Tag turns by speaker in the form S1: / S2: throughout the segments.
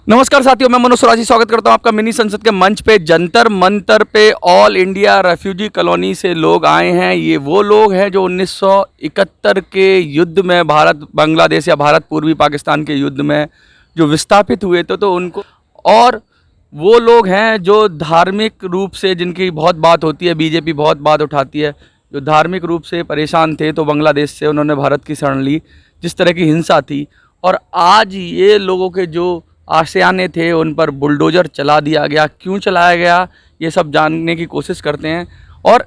S1: नमस्कार साथियों, मैं मनोज स्वराजी स्वागत करता हूं आपका मिनी संसद के मंच पे। जंतर मंतर पे ऑल इंडिया रेफ्यूजी कॉलोनी से लोग आए हैं। ये वो लोग हैं जो 1971 के युद्ध में भारत बांग्लादेश या भारत पूर्वी पाकिस्तान के युद्ध में जो विस्थापित हुए थे, तो उनको, और वो लोग हैं जो धार्मिक रूप से, जिनकी बहुत बात होती है, बीजेपी बहुत बात उठाती है, जो धार्मिक रूप से परेशान थे तो बांग्लादेश से उन्होंने भारत की शरण ली, जिस तरह की हिंसा थी। और आज ये लोगों के जो आशियाने थे उन पर बुलडोज़र चला दिया गया। क्यों चलाया गया, ये सब जानने की कोशिश करते हैं। और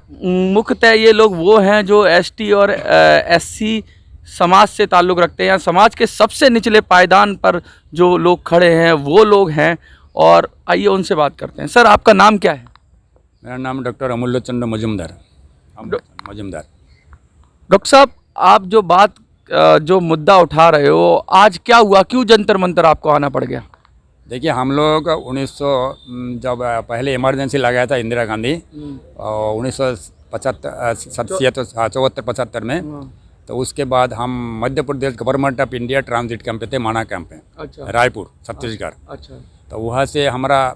S1: मुख्यतः ये लोग वो हैं जो एसटी और एससी समाज से ताल्लुक़ रखते हैं, या समाज के सबसे निचले पायदान पर जो लोग खड़े हैं वो लोग हैं। और आइए उनसे बात करते हैं। सर, आपका नाम क्या है?
S2: मेरा नाम डॉक्टर अमूल्य चंद्र मजुमदार।
S1: डॉक्टर साहब, आप जो मुद्दा उठा रहे हो, आज क्या हुआ? क्यों जंतर मंतर आपको आना पड़ गया?
S2: देखिए, हम लोग 1900 जब पहले इमरजेंसी लगाया था इंदिरा गांधी 1974 में, तो उसके बाद हम Madhya Pradesh government of India transit camp पे थे, माना कैंप पे।
S1: अच्छा।
S2: रायपुर, छत्तीसगढ़।
S1: अच्छा।
S2: तो वहाँ से हमारा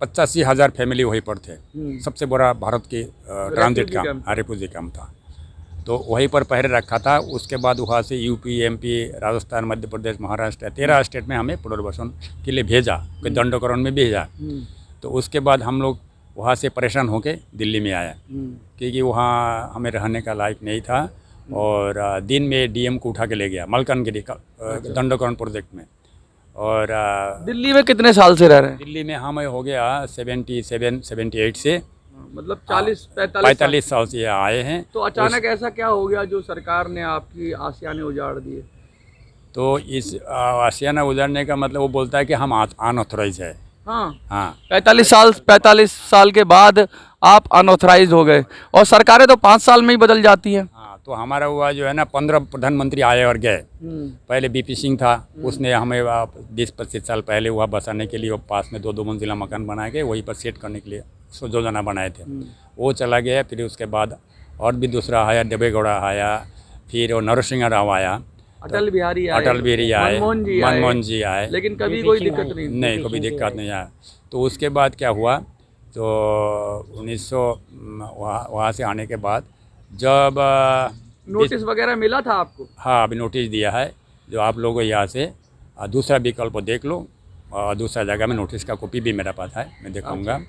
S2: 85,000 फैमिली वहीं पर थे। सबसे बड़ा भारत की ट्रांजिट कैंप, रेफ्यूजी कैंप था। तो वहीं पर पहले रखा था। उसके बाद वहाँ से UP, MP, Rajasthan, Madhya Pradesh, Maharashtra, 13 state में हमें पुनर्वासन के लिए भेजा, दंडकरण में भेजा। तो उसके बाद हम लोग वहाँ से परेशान होकर दिल्ली में आया, क्योंकि वहाँ हमें रहने का लायक नहीं था। और दिन में डीएम को उठा के ले गया मलकानगिरी का दंडकरण प्रोजेक्ट में। और
S1: दिल्ली में कितने साल से रह रहे हैं?
S2: दिल्ली में हमें हो गया 78 से,
S1: मतलब 45
S2: साल से आए हैं।
S1: तो अचानक ऐसा क्या हो गया जो सरकार ने आपकी आशियाने उजाड़ दिए?
S2: तो इस आशियाना उजाड़ने का मतलब वो बोलता है कि हम अनऑथराइज है।
S1: हाँ। 45 साल के बाद आप अनऑथराइज हो गए, और सरकारें तो 5 साल में ही बदल जाती हैं।
S2: हाँ, तो हमारा हुआ जो है ना, 15 प्रधानमंत्री आए और गए। पहले बीपी सिंह था, उसने हमें 20-25 साल पहले वहाँ बसाने के लिए वो पास में 2 मंजिला मकान बनाए गए, वहीं पर सेट करने के लिए योजना बनाए थे। वो चला गया। फिर उसके बाद और भी दूसरा आया, देवेगौड़ा आया, फिर वो नरसिंह राव आया,
S1: अटल बिहारी आए,
S2: मनमोहन जी आए,
S1: लेकिन कभी कोई दिक्कत नहीं
S2: कभी दिक्कत नहीं आया। तो उसके बाद क्या हुआ, तो 1900 वहाँ से आने के बाद जब
S1: नोटिस वगैरह मिला था आपको?
S2: हाँ, अभी नोटिस दिया है, जो आप लोगों यहाँ से दूसरा विकल्प देख लो। दूसरा जगह में नोटिस का कॉपी भी मेरे पास है, मैं दिखाऊंगा।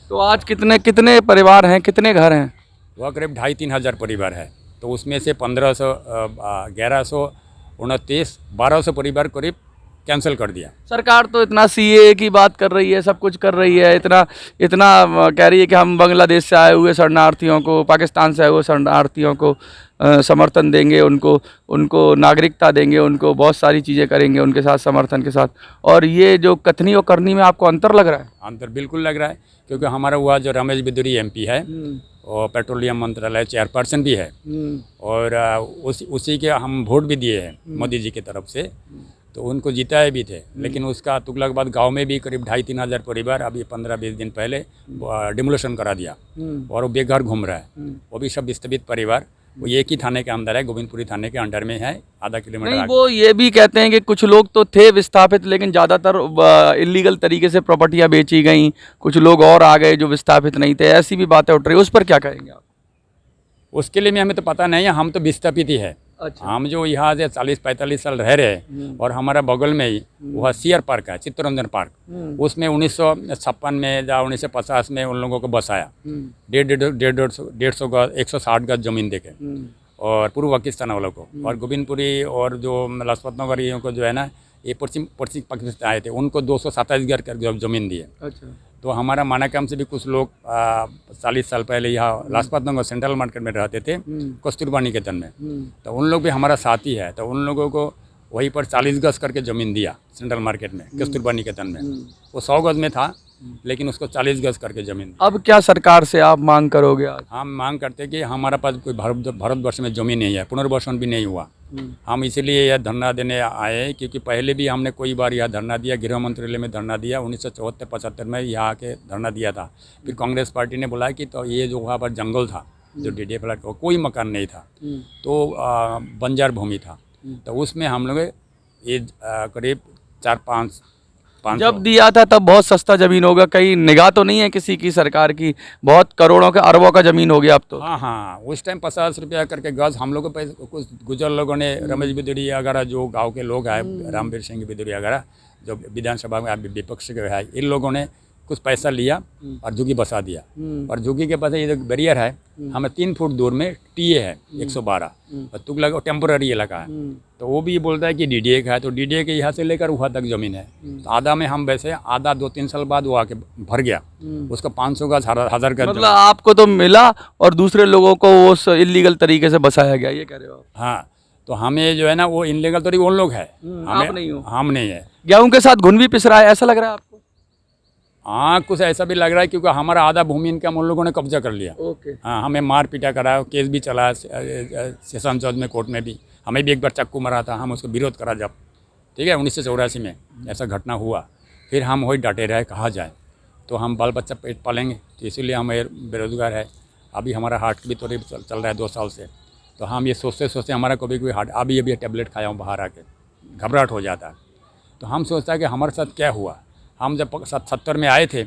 S1: तो आज कितने परिवार हैं, कितने घर हैं?
S2: वह करीब 2,500-3 हज़ार परिवार है। तो उसमें से 1129 1200 परिवार करीब कैंसिल कर दिया।
S1: सरकार तो इतना सीए की बात कर रही है, सब कुछ कर रही है, इतना कह रही है कि हम बांग्लादेश से आए हुए शरणार्थियों को, पाकिस्तान से आए हुए शरणार्थियों को समर्थन देंगे, उनको नागरिकता देंगे, उनको बहुत सारी चीज़ें करेंगे उनके साथ, समर्थन के साथ। और ये जो कथनी और करनी में आपको अंतर लग रहा है?
S2: अंतर बिल्कुल लग रहा है, क्योंकि हमारा हुआ जो रमेश बिदुरी एमपी है, और पेट्रोलियम मंत्रालय चेयरपर्सन भी है, और उसी के हम वोट भी दिए हैं मोदी जी की तरफ से। तो उनको जिताए भी थे, लेकिन उसका तुगलक बाद गांव में भी करीब 2,500-3 हज़ार परिवार अभी 15-20 दिन पहले डिमोलिशन करा दिया, और वो बेघर घूम रहा है। वो भी सब विस्थापित परिवार। वो एक ही थाने के अंदर है, गोविंदपुरी थाने के अंडर में है, आधा किलोमीटर
S1: नहीं, वो ये भी कहते हैं कि कुछ लोग तो थे विस्थापित, लेकिन ज़्यादातर इलीगल तरीके से प्रॉपर्टियां बेची गई, कुछ लोग और आ गए जो विस्थापित नहीं थे, ऐसी भी बातें उठ रही है। उस पर क्या कहेंगे आप?
S2: उसके लिए हमें तो पता नहीं है, हम तो विस्थापित ही है।
S1: अच्छा।
S2: हम जो यहाँ से 40-45 साल रह रहे हैं, और हमारा बगल में ही वह सीआर पार्क है, चित्तरंजन पार्क, उसमें 1956 में या 1950 में उन लोगों को बसाया। 150 गज, 160 गज जमीन देके, और पूर्व पाकिस्तान वालों को, और गोविंदपुरी और जो लाजपत नगर को जो है ना, ये पश्चिम पाकिस्तान आए थे, उनको 227 गज जमीन दिए। अच्छा। तो हमारा माना कैंप से भी कुछ लोग 40 साल पहले यहाँ लाजपत नगर सेंट्रल मार्केट में रहते थे, कस्तूरबा निकेतन में। तो उन लोग भी हमारा साथी है। तो उन लोगों को वहीं पर 40 गज करके ज़मीन दिया सेंट्रल मार्केट में, कस्तूरबा निकेतन में। वो 100 गज में था, लेकिन उसको 40 गज करके ज़मीन दी।
S1: अब क्या सरकार से आप मांग करोगे आज?
S2: हम मांग करते कि हमारा पास कोई भारतवर्ष में ज़मीन नहीं है, पुनर्वासन भी नहीं हुआ। हम इसीलिए यह धरना देने आए हैं, क्योंकि पहले भी हमने कोई बार यह धरना दिया, गृह मंत्रालय में धरना दिया, 1974-75 में यहाँ आके धरना दिया था। फिर कांग्रेस पार्टी ने बोला कि तो ये जो वहाँ पर जंगल था, जो DDA फ्लैट, कोई मकान नहीं था, तो बंजर भूमि था। तो उसमें हम लोग ये करीब 4-5
S1: जब दिया था तब बहुत सस्ता जमीन होगा, कहीं निगाह तो नहीं है किसी की सरकार की, बहुत करोड़ों के अरबों का जमीन हो गया अब तो।
S2: हाँ हाँ, उस टाइम 50 रुपया करके गज हम लोग को पैसे, कुछ गुजर लोगों ने, रमेश बिदुरिया वगैरह जो गांव के लोग हैं, रामवीर सिंह बिदुरिया वगैरह जो विधानसभा में विपक्ष के है, इन लोगों ने कुछ पैसा लिया और झुग्गी बसा दिया। और झुग्गी के पास ये जो बैरियर है, हमें 3 फुट दूर में टीए है 112, और तुगलक टेम्पोररी इलाका है। तो वो भी बोलता है कि डीडीए का है, तो डीडीए के यहाँ से लेकर वहाँ तक ज़मीन है। तो आधा में हम वैसे, आधा 2-3 साल बाद वो आके भर गया, उसका 500 गज 1000 गज।
S1: मतलब आपको तो मिला और दूसरे लोगों को वो इलीगल तरीके से बसाया गया, ये कह रहे हो आप?
S2: हाँ, तो हमें जो है ना वो इनलीगल तरीके उन लोग है,
S1: आप नहीं हो।
S2: हम नहीं है।
S1: गेहूं के साथ घुन भी पिस रहा है, ऐसा लग रहा है आपको?
S2: हाँ, कुछ ऐसा भी लग रहा है, क्योंकि हमारा आधा भूमि इनका उन लोगों ने कब्जा कर लिया।
S1: ओके।
S2: हाँ, हमें मार पीटा करा, केस भी चला सेशन जज में, कोर्ट में भी। हमें भी एक बार चाकू मारा था, हम उसको विरोध करा जब, ठीक है, 1984 में ऐसा घटना हुआ। फिर हम वही डटे रहे, कहा जाए तो हम बाल बच्चा पेट पालेंगे, तो इसीलिए हम बेरोजगार है। अभी हमारा हार्ट भी तो चल रहा है 2 साल से। तो हम ये सोचते सोचते हमारा कभी कोई हार्ट, अभी टेबलेट खाया हूँ बाहर आके, घबराहट हो जाता है। तो हम सोचता है कि हमारे साथ क्या हुआ। हम जब 70 में आए थे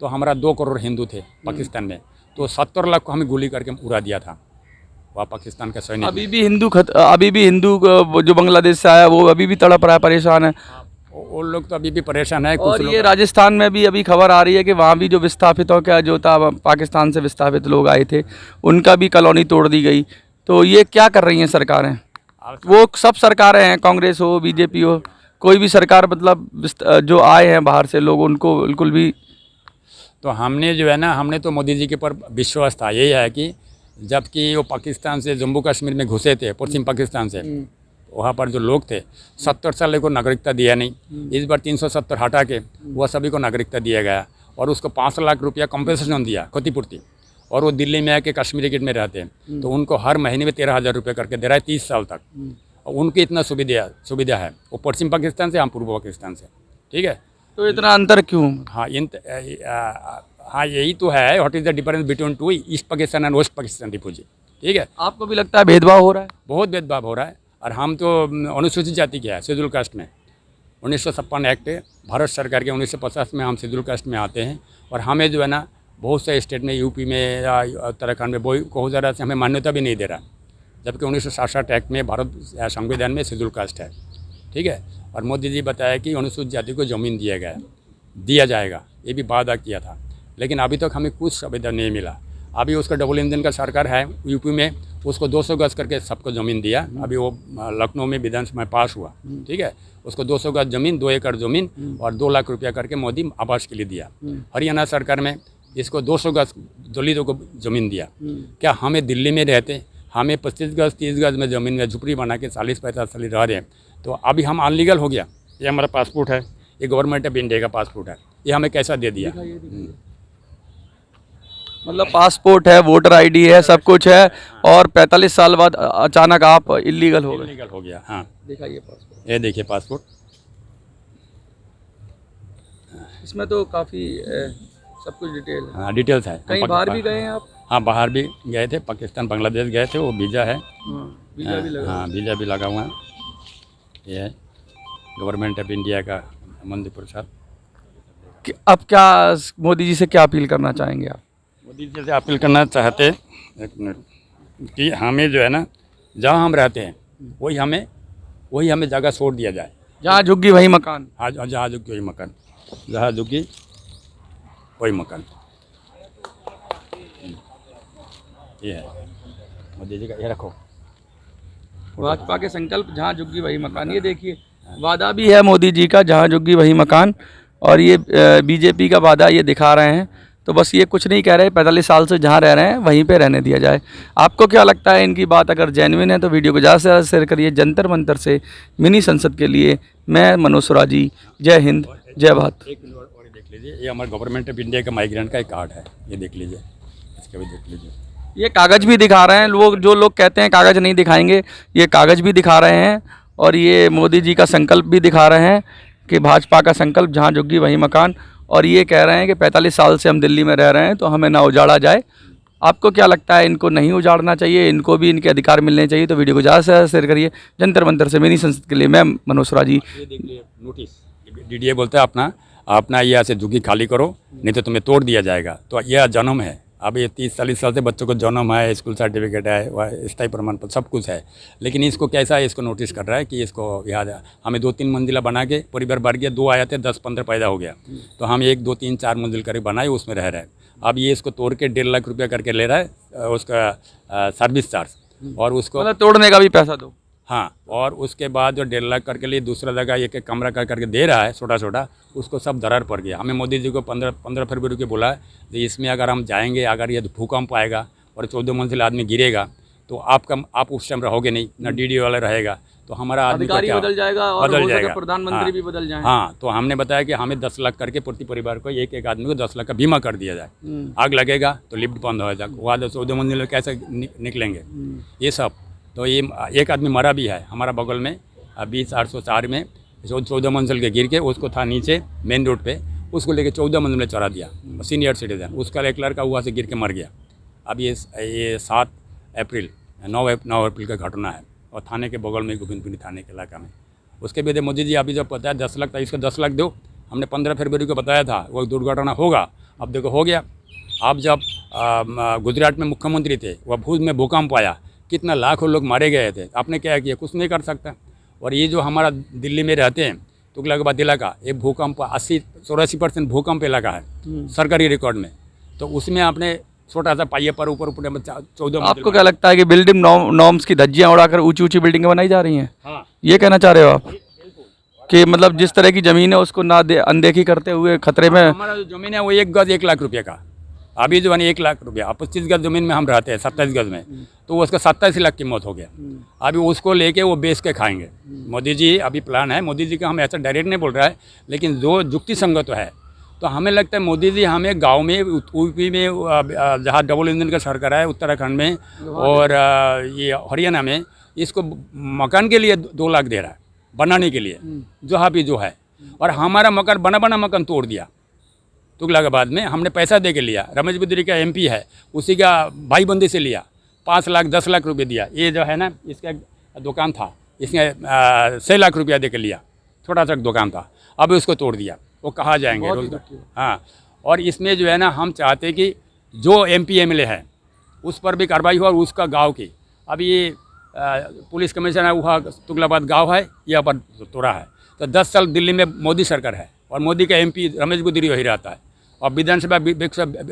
S2: तो हमारा 2 करोड़ हिंदू थे पाकिस्तान में, तो 70 लाख को हमें गोली करके उड़ा दिया था वह पाकिस्तान का सैनिक।
S1: अभी भी हिंदू जो बांग्लादेश से आया वो अभी भी तड़प रहा है, परेशान है।
S2: वो लोग तो अभी भी परेशान है।
S1: और ये राजस्थान में भी अभी खबर आ रही है कि वहाँ भी जो विस्थापितों का जो था, पाकिस्तान से विस्थापित लोग आए थे, उनका भी कॉलोनी तोड़ दी गई। तो ये क्या कर रही हैं सरकारें? वो सब सरकारें हैं, कांग्रेस हो, बीजेपी हो, कोई भी सरकार, मतलब जो आए हैं बाहर से लोग, उनको बिल्कुल भी।
S2: तो हमने जो है ना, हमने तो मोदी जी के ऊपर विश्वास था। यही है कि जबकि वो पाकिस्तान से जम्मू कश्मीर में घुसे थे, पश्चिम पाकिस्तान से, वहाँ पर जो लोग थे 70 साल को नागरिकता दिया नहीं। इस बार 370 हटा के वह सभी को नागरिकता दिया गया, और उसको 5 लाख रुपया कंपनसेशन दिया, क्षतिपूर्ति। और वो दिल्ली में आके कश्मीरी गेट में रहते हैं, तो उनको हर महीने में 13,000 रुपये करके दे रहा है 30 साल तक। और उनकी इतना सुविधा है, वो पश्चिम पाकिस्तान से, हम पूर्व पाकिस्तान से, ठीक है।
S1: तो इतना अंतर क्यों?
S2: हाँ, हाँ यही तो है, what is the difference between two East Pakistan and West Pakistan refugee, ठीक है।
S1: आपको भी लगता है भेदभाव हो रहा है?
S2: बहुत भेदभाव हो रहा है। और हम तो अनुसूचित जाति के हैं, शेड्यूल कास्ट में। 1956 एक्ट भारत सरकार के 1950 में हम शेड्यूल कास्ट में आते हैं। और हमें जो है ना बहुत से स्टेट में, यूपी में या उत्तराखंड में बहुत ज़्यादा से हमें मान्यता भी नहीं दे रहा, जबकि 1967 एक्ट में भारत संविधान में शेड्यूल कास्ट है, ठीक है। और मोदी जी बताया कि अनुसूचित जाति को ज़मीन दिया जाएगा, ये भी वादा किया था। लेकिन अभी तक हमें कुछ सुविधा नहीं मिला। अभी उसका डबल इंजन का सरकार है यूपी में, उसको 200 गज करके सबको ज़मीन दिया। अभी वो लखनऊ में विधानसभा में पास हुआ, ठीक है। उसको 200 गज ज़मीन, 2 एकड़ ज़मीन और 2 लाख रुपया करके मोदी आवास के लिए दिया। हरियाणा सरकार में इसको 200 गज दलितों को ज़मीन दिया। क्या हमें दिल्ली में रहते, हमें 25 गज 30 गज में ज़मीन में झुपड़ी बना के 40-50 साल रह रहे हैं, तो अभी हम अनलीगल हो गया। ये हमारा पासपोर्ट है, ये गवर्नमेंट ऑफ इंडिया का पासपोर्ट है, ये हमें कैसा दे दिया।
S1: मतलब पासपोर्ट है, वोटर आईडी है, सब कुछ है, और 45 साल बाद अचानक आप इलीगल हो गए।
S2: इलीगल हो गया। हाँ,
S1: दिखाइए पासपोर्ट।
S2: ये देखिए पासपोर्ट,
S1: इसमें तो काफ़ी सब कुछ डिटेल है।
S2: हाँ डिटेल्स है।
S1: कहीं बाहर भी गए हैं आप?
S2: हाँ, बाहर भी गए थे, पाकिस्तान बांग्लादेश गए थे, वो वीज़ा है।
S1: वीज़ा भी लगा?
S2: हाँ, वीज़ा भी लगा हुआ है। ये है गवर्नमेंट ऑफ इंडिया का मंदिर प्रसाद।
S1: अब क्या मोदी जी से क्या अपील करना चाहेंगे आप?
S2: मोदी जी से अपील करना चाहते, एक मिनट, कि हमें जो है ना, जहाँ हम रहते हैं वही हमें जगह छोड़ दिया जाए।
S1: जहाँ झुग्गी वही मकान।
S2: हाँ, जहाँ झुग्गी वही मकान, जहाँ झुग्गी वही मकान। ये है मोदी जी का, ये रखो।
S1: भाजपा के संकल्प, जहाँ झुग्गी वही मकान। ये देखिए वादा भी है मोदी जी का, जहाँ झुग्गी वही मकान, और ये बीजेपी का वादा ये दिखा रहे हैं। तो बस ये कुछ नहीं कह रहे, 45 साल से जहाँ रह रहे हैं वहीं पे रहने दिया जाए। आपको क्या लगता है इनकी बात अगर जेन्युइन है तो वीडियो को ज़्यादा से ज़्यादा शेयर करिए। जंतर मंतर से मिनी संसद के लिए मैं मनोज सुराजी, जय हिंद, जय भारत।
S2: एक मिनट और देख लीजिए, ये हमारे गवर्नमेंट ऑफ इंडिया का माइग्रेंट का एक कार्ड है, ये देख लीजिए, इसका भी देख लीजिए।
S1: ये कागज़ भी दिखा रहे हैं लोग, जो लोग कहते हैं कागज़ नहीं दिखाएंगे, ये कागज़ भी दिखा रहे हैं। और ये मोदी जी का संकल्प भी दिखा रहे हैं कि भाजपा का संकल्प, जहाँ झुग्गी वहीं मकान। और ये कह रहे हैं कि 45 साल से हम दिल्ली में रह रहे हैं तो हमें ना उजाड़ा जाए। आपको क्या लगता है, इनको नहीं उजाड़ना चाहिए? इनको भी इनके अधिकार मिलने चाहिए? तो वीडियो को ज़्यादा से ज़्यादा शेयर करिए। जंतर मंतर से मिनी संसद के लिए मैं मनोज सुराजी।
S2: ये देख लीजिए नोटिस, डीडीए बोलता है अपना अपना यहाँ से झुग्गी खाली करो, नहीं तो तुम्हें तोड़ दिया जाएगा। तो यह जन्म है। अब ये 30-40 साल से बच्चों को जन्म है, स्कूल सर्टिफिकेट है, वह स्थायी प्रमाण पत्र सब कुछ है, लेकिन इसको कैसा है, इसको नोटिस कर रहा है कि इसको याद है। हमें 2-3 मंजिला बना के परिवार बढ़ गया, 2 आए थे, 10-15 पैदा हो गया, तो हम 1-2-3-4 मंजिल करीब बनाए, उसमें रह रहे हैं। अब ये इसको तोड़ के 1.5 लाख रुपया करके ले रहा है उसका सर्विस चार्ज, और उसको
S1: मतलब तोड़ने का भी पैसा दो।
S2: हाँ, और उसके बाद जो 1.5 लाख करके लिए दूसरा जगह एक कमरा करके दे रहा है छोटा छोटा, उसको सब दरार पड़ गया। हमें मोदी जी को 15 फरवरी को बोला कि इसमें अगर हम जाएंगे, अगर ये भूकंप आएगा और 14 मंजिल आदमी गिरेगा तो आप उस टाइम रहोगे नहीं, ना डीडी वाला रहेगा, तो हमारा आदमी का
S1: अधिकारी
S2: क्या
S1: बदल जाएगा और
S2: बदल
S1: हो सके
S2: जाएगा।
S1: प्रधानमंत्री
S2: हाँ,
S1: भी बदल जाएं।
S2: हाँ, तो हमने बताया कि हमें 10 लाख करके प्रति परिवार को एक आदमी को 10 लाख का बीमा कर दिया जाए। आग लगेगा तो लिफ्ट बंद हो जाएगा, वहाँ 14 मंजिल कैसे निकलेंगे ये सब। तो ये एक आदमी मरा भी है हमारा बगल में 20-804 में, 14 मंजिल के गिर के, उसको था नीचे मेन रोड पे, उसको लेके 14 मंजिल में चढ़ा दिया, सीनियर सिटीजन। उसका एक लड़का वहाँ से गिर के मर गया। अब ये 9 अप्रैल का घटना है, और थाने के बगल में गोविंदपुरी थाने के इलाका में। उसके बाद मोदी जी अभी जब पता है 10 लाख था, इसको 10 लाख दो। हमने 15 फरवरी को बताया था वो दुर्घटना होगा, अब देखो हो गया। आप जब गुजरात में मुख्यमंत्री थे, वह भुज में भूकंप आया, कितना लाखों लोग मारे गए थे, आपने क्या किया? कुछ नहीं कर सकता। और ये जो हमारा दिल्ली में रहते हैं तुगलकाबाद इलाका, ये भूकंप 80-84% भूकंप इलाका है सरकारी रिकॉर्ड में, तो उसमें आपने छोटा सा पाइये पर ऊपर 14
S1: आपको क्या लगता है कि बिल्डिंग नॉर्म्स की धज्जियां उड़ाकर ऊंची ऊंची बिल्डिंगें बनाई जा रही हैं?
S2: हाँ,
S1: ये कहना चाह रहे हो आप कि मतलब जिस तरह की जमीन है उसको अनदेखी करते हुए खतरे में?
S2: हमारा जो जमीन है वो 1 गज 1 लाख रुपये का, अभी जो है 1 लाख रुपया, 25 गज जमीन में हम रहते हैं, 27 गज में, तो उसका 27 लाख कीमत हो गया। अभी उसको लेके वो बेच के खाएंगे। मोदी जी अभी प्लान है, मोदी जी का हम ऐसा डायरेक्ट नहीं बोल रहा है, लेकिन जो युक्ति संगत है, तो हमें लगता है मोदी जी हमें गांव में, यूपी में जहाँ डबल इंजन का सरकार है, उत्तराखंड में और ये हरियाणा में, इसको मकान के लिए 2 लाख दे रहा है बनाने के लिए, जहाँ भी जो है। और हमारा मकान बना मकान तोड़ दिया तुगलकाबाद में, हमने पैसा दे के लिया। रमेश बिदरी का MP है, उसी का भाई बंदी से लिया, 5 लाख 10 लाख रुपये दिया। ये जो है ना, इसका दुकान था, इसने 6 लाख रुपया दे के लिया, छोटा सा दुकान था, अब उसको तोड़ दिया। वो कहाँ जाएंगे रोजगार? हाँ, और इसमें जो है ना, हम चाहते कि जो MP MLA है उस पर भी कार्रवाई हो, और उसका गाँव की। अब ये पुलिस कमिश्नर है, वहाँ तुगलकाबाद गाँव है, यहाँ पर तोड़ा है। तो 10 साल दिल्ली में मोदी सरकार है, और मोदी का MP रमेश बिदरी वही रहता है, और विधानसभा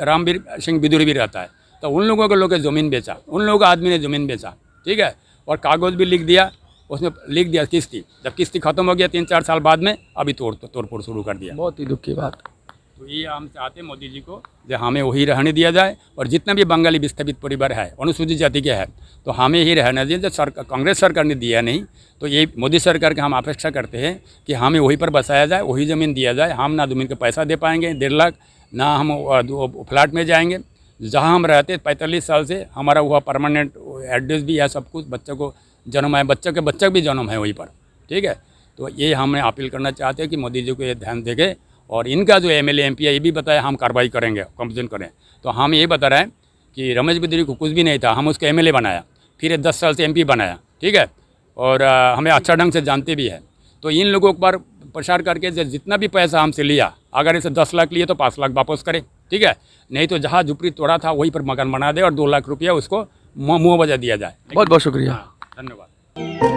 S2: रामवीर सिंह बिदुरी भी रहता है। तो उन लोगों के लोग ज़मीन बेचा, उन लोगों का आदमी ने ज़मीन बेचा, ठीक है, और कागज़ भी लिख दिया, उसमें लिख दिया किस्ती। जब किस्ती खत्म हो गया 3-4 साल बाद में, अभी तोड़फोड़ शुरू कर दिया।
S1: बहुत ही दुख की बात।
S2: तो ये हम चाहते हैं मोदी जी को, जो हमें वही रहने दिया जाए, और जितना भी बंगाली विस्थापित परिवार है, अनुसूचित जाति के है, तो हमें ही रहना दिया। जब कांग्रेस सरकार ने दिया नहीं, तो ये मोदी सरकार के हम अपेक्षा करते हैं कि हमें वहीं पर बसाया जाए, वही ज़मीन दिया जाए। हम ना ज़मीन का पैसा दे पाएंगे 1.5 लाख, ना हम फ्लैट में जाएंगे। जहाँ हम रहते 45 साल से, हमारा वह परमानेंट एड्रेस भी है, सब कुछ, बच्चों को जन्म है, बच्चा भी जन्म है वहीं पर, ठीक है। तो ये हमें अपील करना चाहते हैं कि मोदी जी को ये ध्यान देंगे, और इनका जो MLA MP है, ये भी बताया हम कार्रवाई करेंगे, कंप्लेन करें। तो हम ये बता रहे हैं कि रमेश बिदरी को कुछ भी नहीं था, हम उसको MLA बनाया, फिर 10 साल से MP बनाया, ठीक है, और हमें अच्छा ढंग से जानते भी है। तो इन लोगों पर प्रचार करके जितना भी पैसा हमसे लिया, अगर इसे 10 लाख लिए तो 5 लाख वापस करें, ठीक है, नहीं तो जहाँ झुपड़ी तोड़ा था वहीं पर मकान बना दे, और 2 लाख रुपया उसको मुँह बजा दिया जाए।
S1: बहुत बहुत शुक्रिया।
S2: धन्यवाद।